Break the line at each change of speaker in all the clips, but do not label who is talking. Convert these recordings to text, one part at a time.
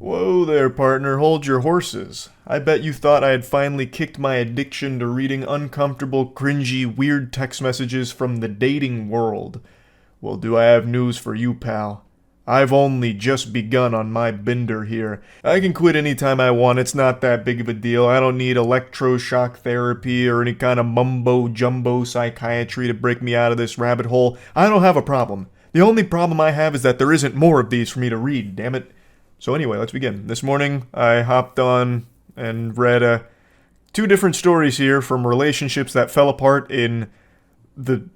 Whoa there, partner, hold your horses. I bet you thought I had finally kicked my addiction to reading uncomfortable, cringy, weird text messages from the dating world. Well, do I have news for you, pal? I've only just begun on my bender here. I can quit anytime I want, it's not that big of a deal. I don't need electroshock therapy or any kind of mumbo-jumbo psychiatry to break me out of this rabbit hole. I don't have a problem. The only problem I have is that there isn't more of these for me to read, damn it. So anyway, let's begin. This morning, I hopped on and read two different stories here from relationships that fell apart in the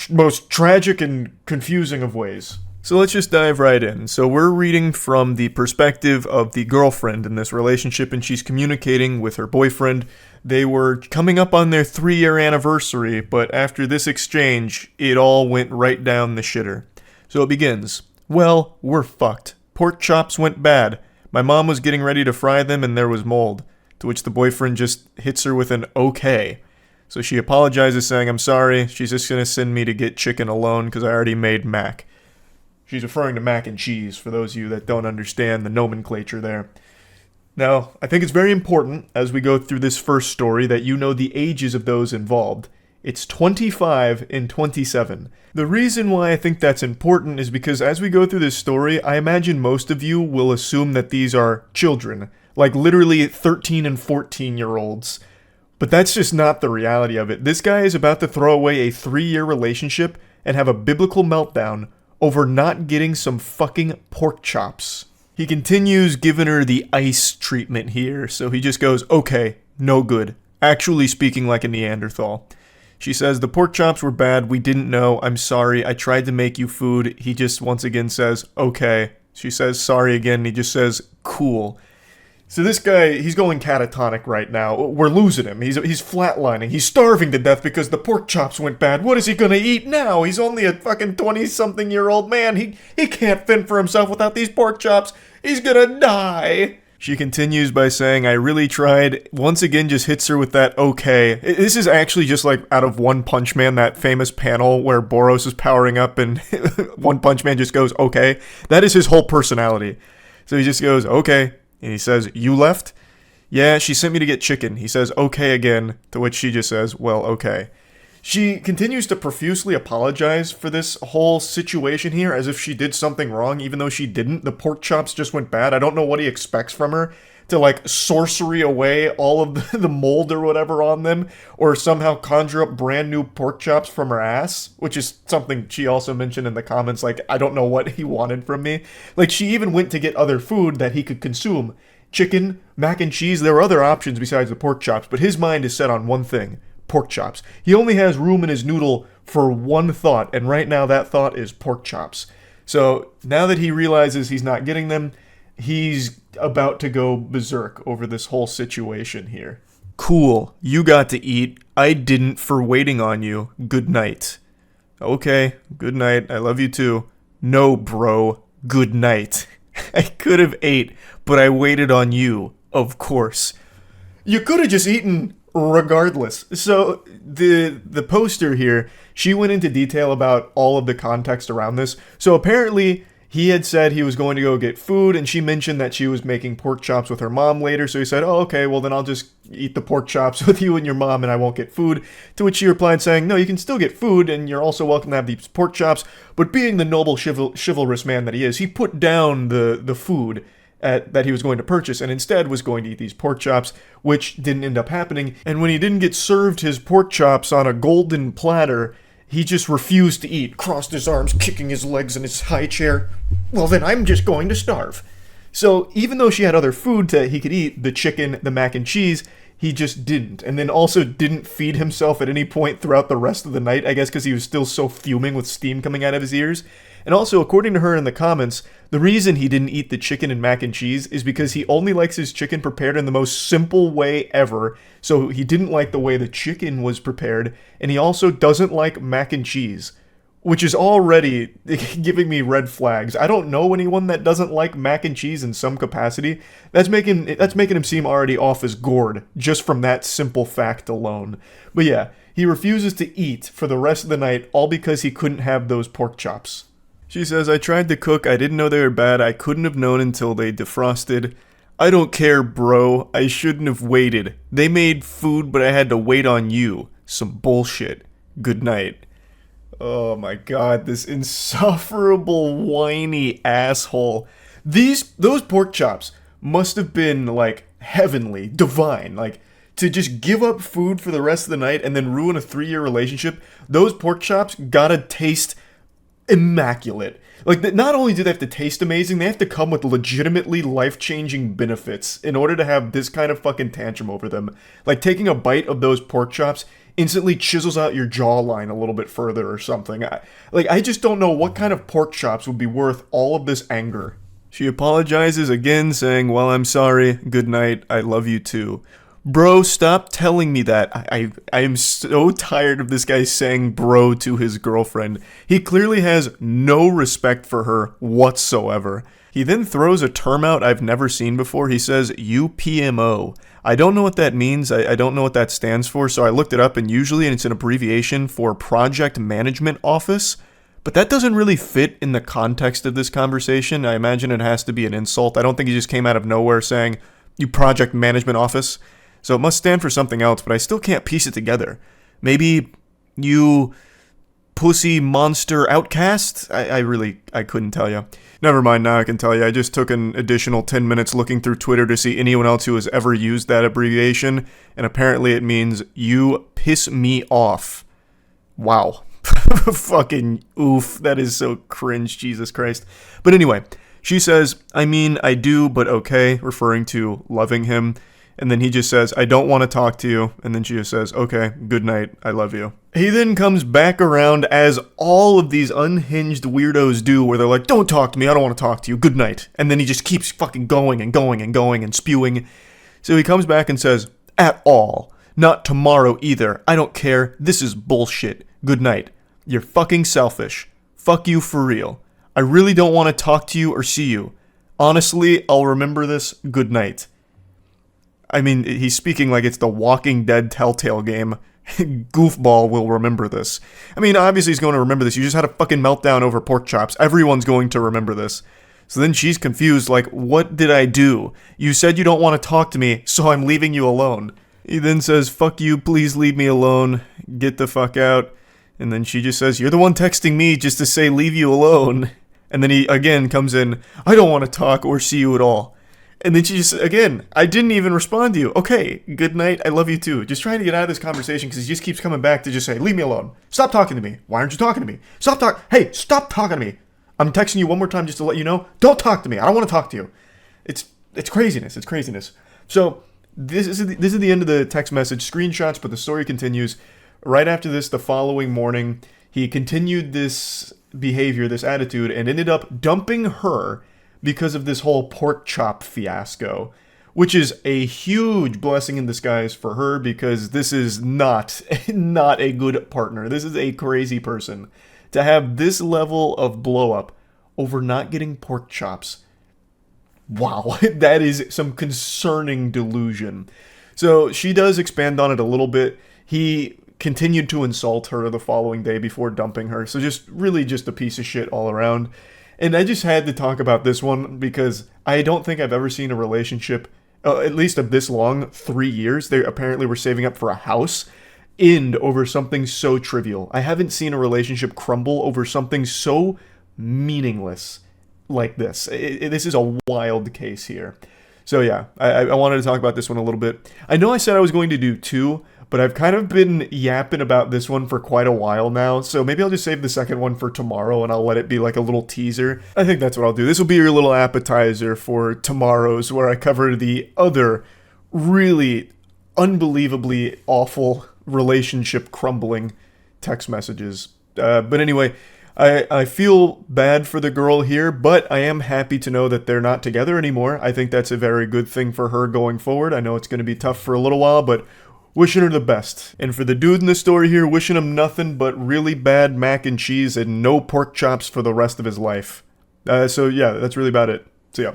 most tragic and confusing of ways. So let's just dive right in. So we're reading from the perspective of the girlfriend in this relationship, and she's communicating with her boyfriend. They were coming up on their 3-year anniversary, but after this exchange, it all went right down the shitter. So it begins. Well, we're fucked. Pork chops went bad. My mom was getting ready to fry them and there was mold. To which the boyfriend just hits her with an okay. So she apologizes saying, I'm sorry, she's just gonna send me to get chicken alone because I already made mac. She's referring to mac and cheese for those of you that don't understand the nomenclature there. Now, I think it's very important as we go through this first story that you know the ages of those involved. It's 25 and 27. The reason why I think that's important is because as we go through this story, I imagine most of you will assume that these are children, like literally 13 and 14-year-olds. But that's just not the reality of it. This guy is about to throw away a 3-year relationship and have a biblical meltdown over not getting some fucking pork chops. He continues giving her the ice treatment here, so he just goes, okay, no good. Actually speaking like a Neanderthal. She says, the pork chops were bad, we didn't know, I'm sorry, I tried to make you food. He just once again says, okay. She says, sorry again, and he just says, cool. So this guy, he's going catatonic right now. We're losing him. He's flatlining. He's starving to death because the pork chops went bad. What is he gonna eat now? He's only a fucking 20-something-year-old man. He can't fend for himself without these pork chops. He's gonna die. She continues by saying, I really tried. Once again, just hits her with that okay. This is actually just like out of One Punch Man, that famous panel where Boros is powering up and One Punch Man just goes, okay. That is his whole personality. So he just goes, okay. And he says, you left? Yeah, she sent me to get chicken. He says, okay again, to which she just says, well, okay. She continues to profusely apologize for this whole situation here as if she did something wrong, even though she didn't. The pork chops just went bad. I don't know what he expects from her, to like sorcery away all of the mold or whatever on them, or somehow conjure up brand new pork chops from her ass, which is something she also mentioned in the comments, like, I don't know what he wanted from me. Like, she even went to get other food that he could consume. Chicken, mac and cheese, there were other options besides the pork chops, but his mind is set on one thing. Pork chops. He only has room in his noodle for one thought, and right now that thought is pork chops. So now that he realizes he's not getting them, he's about to go berserk over this whole situation here. Cool, you got to eat. I didn't for waiting on you. Good night. Okay, good night. I love you too. No, bro. Good night. I could have ate, but I waited on you, of course. You could have just eaten regardless. So the poster here, she went into detail about all of the context around this. So apparently he had said he was going to go get food, and she mentioned that she was making pork chops with her mom later. So he said, oh, okay, well then I'll just eat the pork chops with you and your mom and I won't get food. To which she replied saying, no, you can still get food and you're also welcome to have these pork chops. But being the noble chivalrous man that he is, he put down the food that he was going to purchase and instead was going to eat these pork chops, which didn't end up happening. And when he didn't get served his pork chops on a golden platter, he just refused to eat, crossed his arms, kicking his legs in his high chair. Well, then I'm just going to starve. So even though she had other food that he could eat, the chicken, the mac and cheese, he just didn't. And then also didn't feed himself at any point throughout the rest of the night, I guess because he was still so fuming with steam coming out of his ears. And also, according to her in the comments, the reason he didn't eat the chicken and mac and cheese is because he only likes his chicken prepared in the most simple way ever. So he didn't like the way the chicken was prepared, and he also doesn't like mac and cheese, which is already giving me red flags. I don't know anyone that doesn't like mac and cheese in some capacity. That's making him seem already off his gourd just from that simple fact alone. But yeah, he refuses to eat for the rest of the night, all because he couldn't have those pork chops. She says, I tried to cook. I didn't know they were bad. I couldn't have known until they defrosted. I don't care, bro. I shouldn't have waited. They made food, but I had to wait on you. Some bullshit. Good night. Oh my god, this insufferable, whiny asshole. Those pork chops must have been, like, heavenly, divine. Like, to just give up food for the rest of the night and then ruin a 3-year relationship, those pork chops gotta taste immaculate. Like, not only do they have to taste amazing, they have to come with legitimately life-changing benefits in order to have this kind of fucking tantrum over them. Like, taking a bite of those pork chops instantly chisels out your jawline a little bit further or something. I just don't know what kind of pork chops would be worth all of this anger. She apologizes again, saying, well, I'm sorry, good night, I love you too. Bro, stop telling me that. I am so tired of this guy saying bro to his girlfriend. He clearly has no respect for her whatsoever. He then throws a term out I've never seen before. He says UPMO. I don't know what that means. I don't know what that stands for, so I looked it up, and usually it's an abbreviation for Project Management Office. But that doesn't really fit in the context of this conversation. I imagine it has to be an insult. I don't think he just came out of nowhere saying, you Project Management Office. So it must stand for something else, but I still can't piece it together. Maybe you pussy monster outcast? I couldn't tell you. Never mind, now I can tell you. I just took an additional 10 minutes looking through Twitter to see anyone else who has ever used that abbreviation, and apparently it means you piss me off. Wow. Fucking oof. That is so cringe, Jesus Christ. But anyway, she says, I mean, I do, but okay, referring to loving him. And then he just says, I don't want to talk to you. And then she just says, okay, good night, I love you. He then comes back around, as all of these unhinged weirdos do, where they're like, don't talk to me, I don't want to talk to you, good night. And then he just keeps fucking going and going and going and spewing. So he comes back and says, at all. Not tomorrow either. I don't care. This is bullshit. Good night. You're fucking selfish. Fuck you for real. I really don't want to talk to you or see you. Honestly, I'll remember this. Good night. I mean, he's speaking like it's the Walking Dead Telltale game. Goofball will remember this. I mean, obviously he's going to remember this. You just had a fucking meltdown over pork chops. Everyone's going to remember this. So then she's confused, like, what did I do? You said you don't want to talk to me, so I'm leaving you alone. He then says, fuck you, please leave me alone. Get the fuck out. And then she just says, you're the one texting me just to say leave you alone. And then he again comes in, I don't want to talk or see you at all. And then she just, again, I didn't even respond to you. Okay, good night, I love you too. Just trying to get out of this conversation because he just keeps coming back to just say, leave me alone. Stop talking to me. Why aren't you talking to me? Hey, stop talking to me. I'm texting you one more time just to let you know. Don't talk to me. I don't want to talk to you. It's craziness. It's craziness. So this is the end of the text message screenshots, but the story continues. Right after this, the following morning, he continued this behavior, this attitude, and ended up dumping her because of this whole pork chop fiasco, which is a huge blessing in disguise for her because this is not a good partner. This is a crazy person. To have this level of blow up over not getting pork chops, wow, that is some concerning delusion. So she does expand on it a little bit. He continued to insult her the following day before dumping her. So just a piece of shit all around. And I just had to talk about this one because I don't think I've ever seen a relationship, at least of this long, 3 years. They apparently were saving up for a house, end over something so trivial. I haven't seen a relationship crumble over something so meaningless like this. This is a wild case here. So yeah, I wanted to talk about this one a little bit. I know I said I was going to do 2, but I've kind of been yapping about this one for quite a while now, so maybe I'll just save the second one for tomorrow and I'll let it be like a little teaser. I think that's what I'll do. This will be your little appetizer for tomorrow's, where I cover the other really unbelievably awful relationship crumbling text messages. But anyway, I feel bad for the girl here, but I am happy to know that they're not together anymore. I think that's a very good thing for her going forward. I know it's going to be tough for a little while, but wishing her the best. And for the dude in the story here, wishing him nothing but really bad mac and cheese and no pork chops for the rest of his life. So yeah, that's really about it. So yeah.